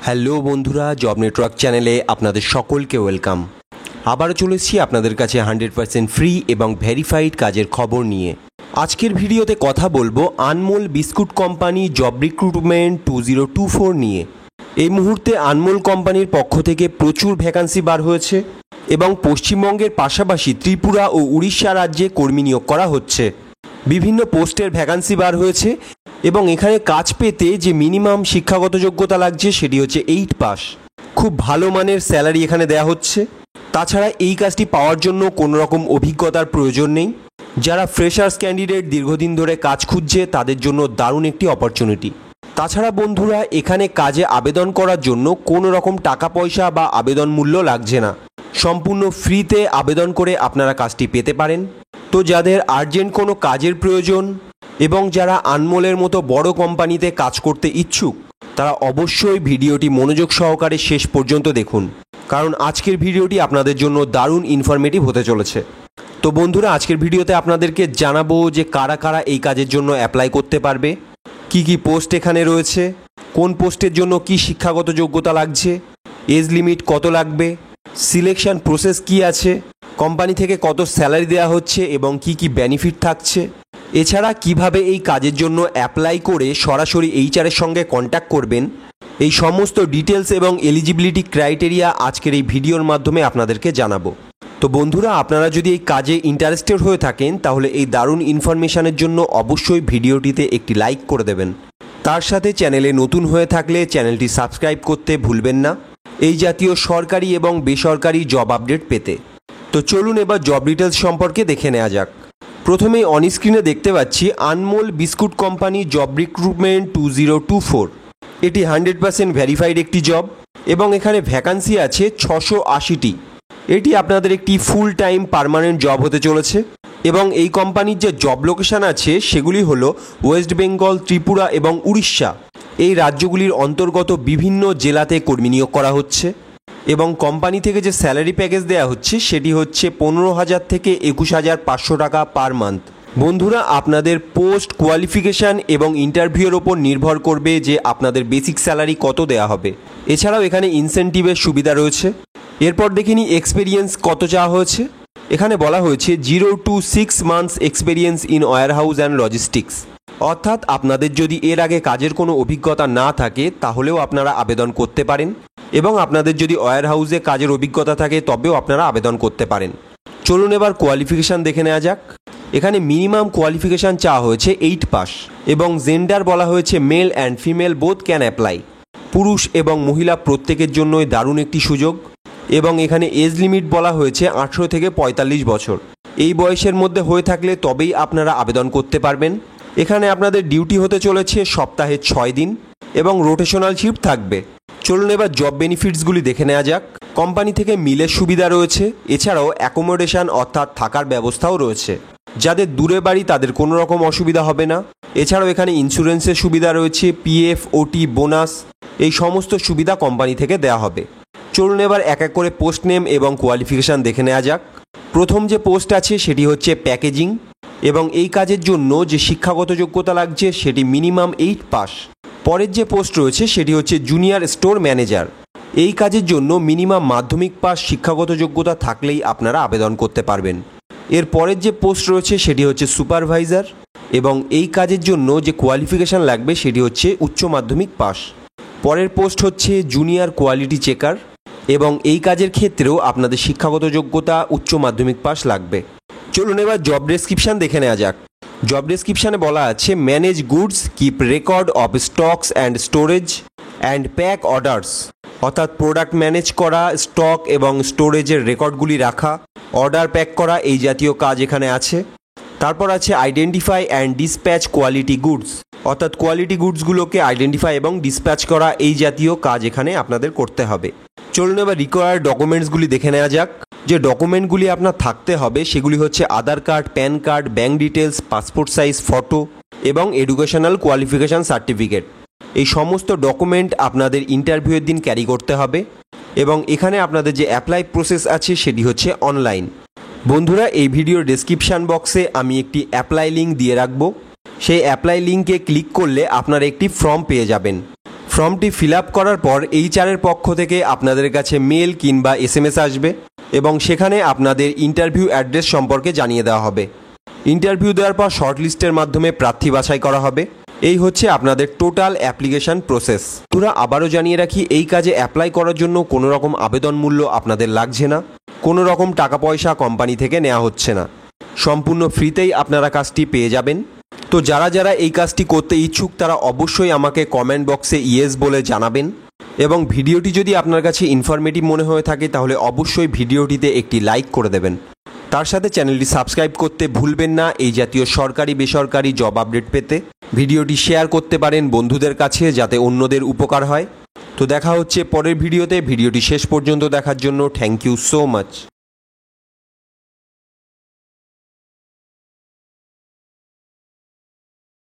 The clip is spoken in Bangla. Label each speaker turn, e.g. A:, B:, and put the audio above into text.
A: হ্যালো বন্ধুরা, জব নেটওয়ার্ক চ্যানেলে আপনাদের সকলকে ওয়েলকাম। আবারও চলে এসেছি আপনাদের কাছে 100% ফ্রি এবং ভেরিফাইড কাজের খবর নিয়ে। আজকের ভিডিওতে কথা বলবো Anmol biscuit company job recruitment 2024 নিয়ে। এই মুহূর্তে আনমোল কোম্পানির পক্ষ থেকে প্রচুর ভ্যাকান্সি বার হয়েছে এবং পশ্চিমবঙ্গের পাশাপাশি ত্রিপুরা ও উড়িষ্যা রাজ্যে কর্মী নিয়োগ করা হচ্ছে। বিভিন্ন পোস্টের ভ্যাকান্সি বার হয়েছে এবং এখানে কাজ পেতে যে মিনিমাম শিক্ষাগত যোগ্যতা লাগছে সেটি হচ্ছে 8 পাস। খুব ভালো মানের স্যালারি এখানে দেওয়া হচ্ছে। তাছাড়া এই কাজটি পাওয়ার জন্য কোনো রকম অভিজ্ঞতার প্রয়োজন নেই। যারা ফ্রেশার্স ক্যান্ডিডেট দীর্ঘদিন ধরে কাজ খুঁজছে তাদের জন্য দারুণ একটি অপরচুনিটি। তাছাড়া বন্ধুরা, এখানে কাজে আবেদন করার জন্য কোনো রকম টাকা পয়সা বা আবেদন মূল্য লাগছে না। সম্পূর্ণ ফ্রিতে আবেদন করে আপনারা কাজটি পেতে পারেন। তো যাদের আর্জেন্ট কোনো কাজের প্রয়োজন এবং যারা আনমোলের মতো বড় কোম্পানিতে কাজ করতে ইচ্ছুক তারা অবশ্যই ভিডিওটি মনোযোগ সহকারে শেষ পর্যন্ত দেখুন, কারণ আজকের ভিডিওটি আপনাদের জন্য দারুণ ইনফরমেটিভ হতে চলেছে। তো বন্ধুরা, আজকের ভিডিওতে আপনাদেরকে জানাবো যে কারা কারা এই কাজের জন্য অ্যাপ্লাই করতে পারবে, কি কি পোস্ট এখানে রয়েছে, কোন পোস্টের জন্য কি শিক্ষাগত যোগ্যতা লাগছে, এজ লিমিট কত লাগবে, সিলেকশন প্রসেস কি আছে, কোম্পানি থেকে কত স্যালারি দেওয়া হচ্ছে এবং কি কি বেনিফিট থাকছে, এছাড়া কিভাবে এই কাজের জন্য অ্যাপ্লাই করে সরাসরি এইচআরের সঙ্গে কন্ট্যাক্ট করবেন, এই সমস্ত ডিটেলস এবং এলিজিবিলিটি ক্রাইটেরিয়া আজকের এই ভিডিওর মাধ্যমে আপনাদেরকে জানাবো। তো বন্ধুরা, আপনারা যদি এই কাজে ইন্টারেস্টেড হয়ে থাকেন তাহলে এই দারুণ ইনফরমেশনের জন্য অবশ্যই ভিডিওটিতে একটি লাইক করে দেবেন। তার সাথে চ্যানেলে নতুন হয়ে থাকলে চ্যানেলটি সাবস্ক্রাইব করতে ভুলবেন না এই জাতীয় সরকারি এবং বেসরকারি জব আপডেট পেতে। তো চলুন এবার জব ডিটেলস সম্পর্কে দেখে নেওয়া যাক। প্রথমেই অন স্ক্রিনে দেখতে পাচ্ছি Anmol biscuit company job recruitment 2024। এটি 100% ভেরিফাইড একটি জব এবং এখানে ভ্যাকান্সি আছে 680টি। এটি আপনাদের একটি ফুল টাইম পার্মানেন্ট জব হতে চলেছে এবং এই কোম্পানির যে জব লোকেশান আছে সেগুলি হলো ওয়েস্ট বেঙ্গল, ত্রিপুরা এবং উড়িষ্যা। এই রাজ্যগুলির অন্তর্গত বিভিন্ন জেলাতে কর্মী নিয়োগ করা হচ্ছে এবং কোম্পানি থেকে যে স্যালারি প্যাকেজ দেওয়া হচ্ছে সেটি হচ্ছে 15,000 থেকে 21,500 টাকা পার মান্থ। বন্ধুরা, আপনাদের পোস্ট, কোয়ালিফিকেশান এবং ইন্টারভিউয়ের ওপর নির্ভর করবে যে আপনাদের বেসিক স্যালারি কত দেওয়া হবে। এছাড়াও এখানে ইনসেন্টিভের সুবিধা রয়েছে। এরপর দেখিনি এক্সপেরিয়েন্স কত চাওয়া হয়েছে। এখানে বলা হয়েছে 0 to 6 months experience in warehouse and logistics. অর্থাৎ আপনাদের যদি এর আগে কাজের কোনো অভিজ্ঞতা না থাকে তাহলেও আপনারা আবেদন করতে পারেন এবং আপনাদের যদি ওয়্যারহাউসে কাজের অভিজ্ঞতা থাকে তবেও আপনারা আবেদন করতে পারেন। চলুন এবার কোয়ালিফিকেশান দেখে নেওয়া যাক। এখানে মিনিমাম কোয়ালিফিকেশান চাওয়া হয়েছে 8 পাস এবং জেন্ডার বলা হয়েছে male and female both can apply. পুরুষ এবং মহিলা প্রত্যেকের জন্যই দারুণ একটি সুযোগ এবং এখানে এজ লিমিট বলা হয়েছে 18 থেকে 45 বছর। এই বয়সের মধ্যে হয়ে থাকলে তবেই আপনারা আবেদন করতে পারবেন। এখানে আপনাদের ডিউটি হতে চলেছে সপ্তাহে 6 দিন এবং রোটেশনাল শিফট থাকবে। চলুন এবার জব বেনিফিটসগুলি দেখে নেওয়া যাক। কোম্পানি থেকে মিলের সুবিধা রয়েছে, এছাড়াও অ্যাকোমোডেশন অর্থাৎ থাকার ব্যবস্থাও রয়েছে। যাদের দূরে বাড়ি তাদের কোনো রকম অসুবিধা হবে না। এছাড়াও এখানে ইন্স্যুরেন্সের সুবিধা রয়েছে, পিএফ, ওটি, বোনাস, এই সমস্ত সুবিধা কোম্পানি থেকে দেওয়া হবে। চলুন এবার এক এক করে পোস্ট নেম এবং কোয়ালিফিকেশান দেখে নেওয়া যাক। প্রথম যে পোস্ট আছে সেটি হচ্ছে প্যাকেজিং এবং এই কাজের জন্য যে শিক্ষাগত যোগ্যতা লাগছে সেটি মিনিমাম 8 পাস। পরের যে পোস্ট রয়েছে সেটি হচ্ছে জুনিয়র স্টোর ম্যানেজার। এই কাজের জন্য মিনিমাম মাধ্যমিক পাস শিক্ষাগত যোগ্যতা থাকলেই আপনারা আবেদন করতে পারবেন। এর পরের যে পোস্ট রয়েছে সেটি হচ্ছে সুপারভাইজার এবং এই কাজের জন্য যে কোয়ালিফিকেশান লাগবে সেটি হচ্ছে উচ্চ মাধ্যমিক পাস। পরের পোস্ট হচ্ছে জুনিয়র কোয়ালিটি চেকার এবং এই কাজের ক্ষেত্রেও আপনাদের শিক্ষাগত যোগ্যতা উচ্চ মাধ্যমিক পাস লাগবে। চলুন এবার জব ডেসক্রিপশান দেখে নেওয়া যাক। জব ডেসক্রিপশানে বলা আছে manage goods, keep record of stocks and storage and pack orders. অর্থাৎ প্রোডাক্ট ম্যানেজ করা, স্টক এবং স্টোরেজের রেকর্ডগুলি রাখা, অর্ডার প্যাক করা, এই জাতীয় কাজ এখানে আছে। তারপর আছে identify and dispatch quality goods. অর্থাৎ কোয়ালিটি গুডসগুলোকে আইডেন্টিফাই এবং ডিসপ্যাচ করা, এই জাতীয় কাজ এখানে আপনাদের করতে হবে। চলুন এবার রিকোয়ার্ড ডকুমেন্টসগুলি দেখে নেওয়া যাক। যে ডকুমেন্টগুলি আপনার থাকতে হবে সেগুলি হচ্ছে Aadhaar card, PAN card, bank details, passport size photo এবং এডুকেশনাল কোয়ালিফিকেশান সার্টিফিকেট। এই সমস্ত ডকুমেন্ট আপনাদের ইন্টারভিউয়ের দিন ক্যারি করতে হবে এবং এখানে আপনাদের যে অ্যাপ্লাই প্রসেস আছে সেটি হচ্ছে অনলাইন। বন্ধুরা, এই ভিডিওর ডেসক্রিপশান বক্সে আমি একটি অ্যাপ্লাই লিঙ্ক দিয়ে রাখবো। সেই অ্যাপ্লাই লিঙ্কে ক্লিক করলে আপনারা একটি ফর্ম পেয়ে যাবেন। ফর্মটি ফিল আপ করার পর এইচআরের পক্ষ থেকে আপনাদের কাছে মেল কিংবা এসএমএস আসবে এবং সেখানে আপনাদের ইন্টারভিউ অ্যাড্রেস সম্পর্কে জানিয়ে দেওয়া হবে। ইন্টারভিউ দেওয়ার পর শর্টলিস্টের মাধ্যমে প্রার্থী বাছাই করা হবে। এই হচ্ছে আপনাদের টোটাল অ্যাপ্লিকেশন প্রসেস। তোরা আবারও জানিয়ে রাখি, এই কাজে অ্যাপ্লাই করার জন্য কোনো রকম আবেদন মূল্য আপনাদের লাগছে না, কোনো রকম টাকা পয়সা কোম্পানি থেকে নেওয়া হচ্ছে না, সম্পূর্ণ ফ্রিতেই আপনারা কাজটি পেয়ে যাবেন। তো যারা যারা এই কাজটি করতে ইচ্ছুক তারা অবশ্যই আমাকে কমেন্ট বক্সে ইয়েস বলে জানাবেন এবং ভিডিওটি যদি আপনার কাছে ইনফরমেটিভ মনে হয়ে থাকে তাহলে অবশ্যই ভিডিওটিতে একটি লাইক করে দেবেন। তার সাথে চ্যানেলটি সাবস্ক্রাইব করতে ভুলবেন না এই জাতীয় সরকারি বেসরকারি জব আপডেট পেতে। ভিডিওটি শেয়ার করতে পারেন বন্ধুদের কাছে যাতে অন্যদের উপকার হয়। তো দেখা হচ্ছে পরের ভিডিওতে। ভিডিওটি শেষ পর্যন্ত দেখার জন্য থ্যাংক ইউ সো মাচ।